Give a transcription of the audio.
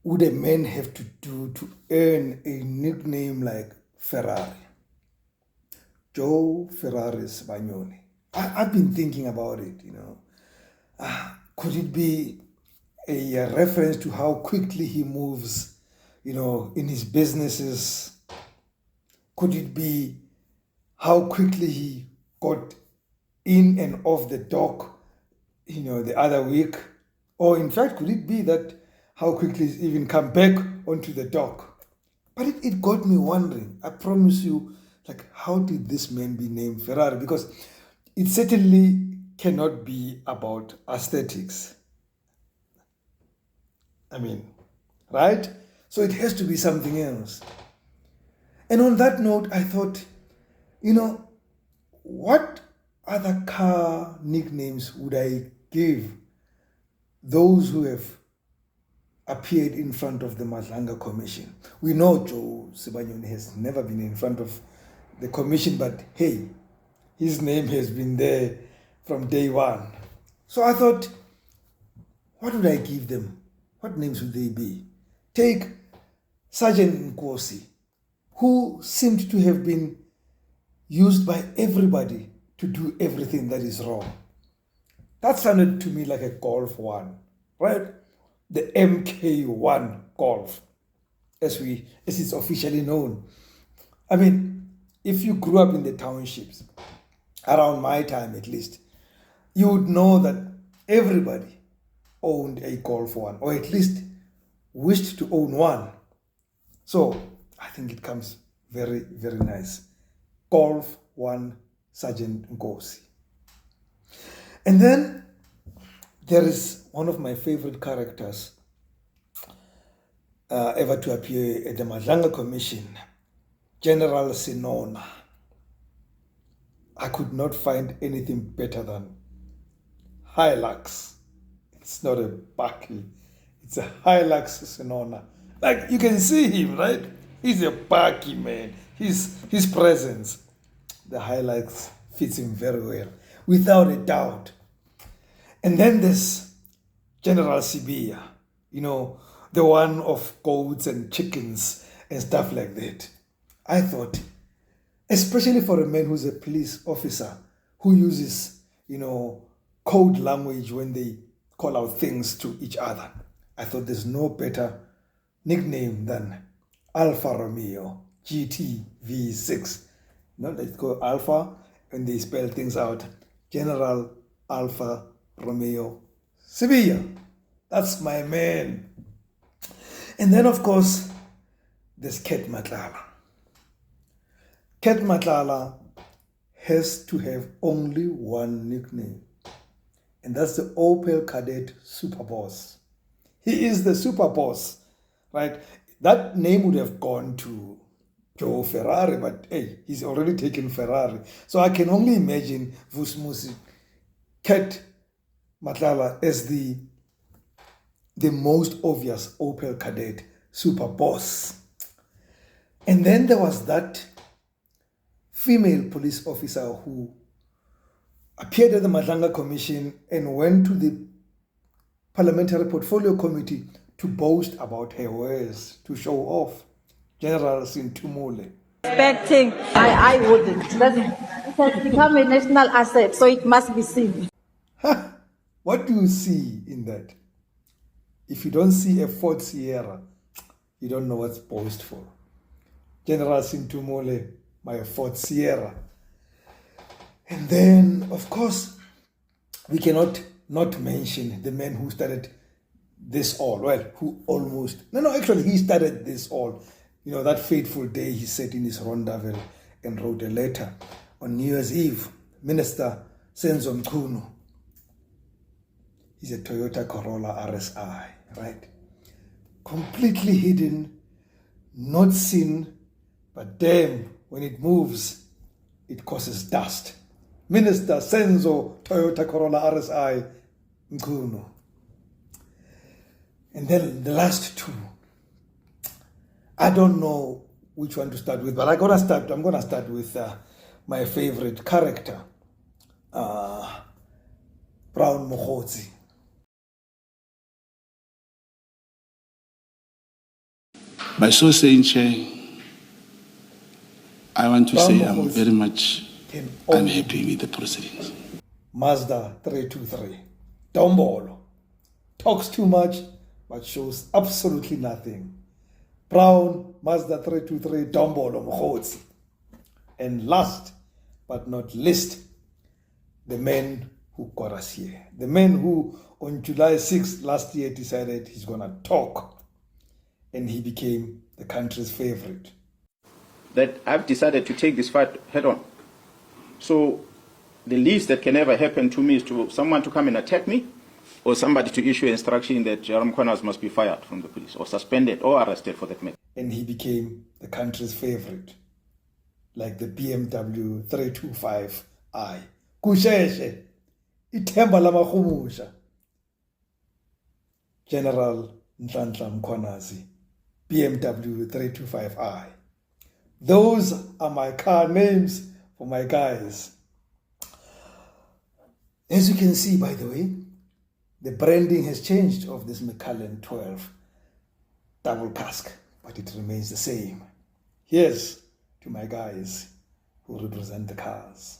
would a man have to do to earn a nickname like Ferrari? Joe Ferrari Sbagnoni. I've been thinking about it, Could it be a reference to how quickly he moves, in his businesses? Could it be how quickly he got in and off the dock, the other week? Or in fact, could it be that how quickly he's even come back onto the dock? But it got me wondering, I promise you, like, how did this man be named Ferrari? Because it certainly cannot be about aesthetics. I mean, right? So it has to be something else. And on that note, I thought, what other car nicknames would I give those who have appeared in front of the Madlanga Commission? We know Joe Sibanyoni has never been in front of the commission, but hey, his name has been there from day one. So I thought, what would I give them? What names would they be? Take Sergeant Nkosi, who seemed to have been used by everybody to do everything that is wrong. That sounded to me like a Golf 1, right? The MK1 Golf, as it's officially known. I mean, if you grew up in the townships, around my time at least, you would know that everybody owned a Golf 1, or at least wished to own one. So I think it comes very, very nice. Golf 1 Sergeant Nkosi. And then there is one of my favorite characters ever to appear at the Madlanga Commission, General Sinona. I could not find anything better than Hilux. It's not a Bucky, it's a Hilux Sinona. Like, you can see him, right? He's a Bucky man. His presence, the Hilux fits him very well, without a doubt. And then there's General Sibia, the one of goats and chickens and stuff like that. I thought, especially for a man who's a police officer who uses, code language when they call out things to each other, I thought there's no better nickname than Alfa Romeo GT V6. Let's go Alpha, and they spell things out. General Alfa Romeo Sibia. That's my man. And then, of course, there's Cat Matlala. Cat Matlala has to have only one nickname, and that's the Opel Cadet Super Boss. He is the super boss, right? That name would have gone to Joe Ferrari, but hey, he's already taken Ferrari. So I can only imagine Vusmusi Cat Matlala as the most obvious Opel Cadet super boss. And then there was that female police officer who appeared at the Madlanga Commission and went to the Parliamentary Portfolio Committee to boast about her wares, to show off. General Sintumule. Expecting, I wouldn't. It has become a national asset, so it must be seen. What do you see in that? If you don't see a Ford Sierra, you don't know what's boastful. General Sintumule, my Ford Sierra. And then, of course, we cannot not mention the man who started this all. Well, actually, he started this all. That fateful day he sat in his rondavel and wrote a letter on New Year's Eve. Minister Senzo Mchunu. He's a Toyota Corolla RSI, right? Completely hidden, not seen, but damn, when it moves, it causes dust. Minister Senzo Toyota Corolla RSI Mchunu. And then the last two. I don't know which one to start with, but I'm gonna start with my favorite character, Brown Mokgotsi. By so saying, Chair, I want to say I'm Dombolo very much can only unhappy with the proceedings. Mazda 323. Dombolo talks too much but shows absolutely nothing. Brown, Mazda 323, Dombolo Mkhotsi. And last but not least, the man who got us here. The man who on July 6th last year decided he's going to talk, and he became the country's favorite. That I've decided to take this fight head on. So the least that can ever happen to me is to someone to come and attack me, or somebody to issue instruction that Jerome Corners must be fired from the police, or suspended, or arrested for that matter. And he became the country's favorite, like the BMW 325i. Kusheshe, ithemba lamahumusha. General Nhlanhla Mkhwanazi, BMW 325i. Those are my car names for my guys. As you can see, by the way, the branding has changed of this Macallan 12 double cask, but it remains the same. Here's to my guys who represent the cars.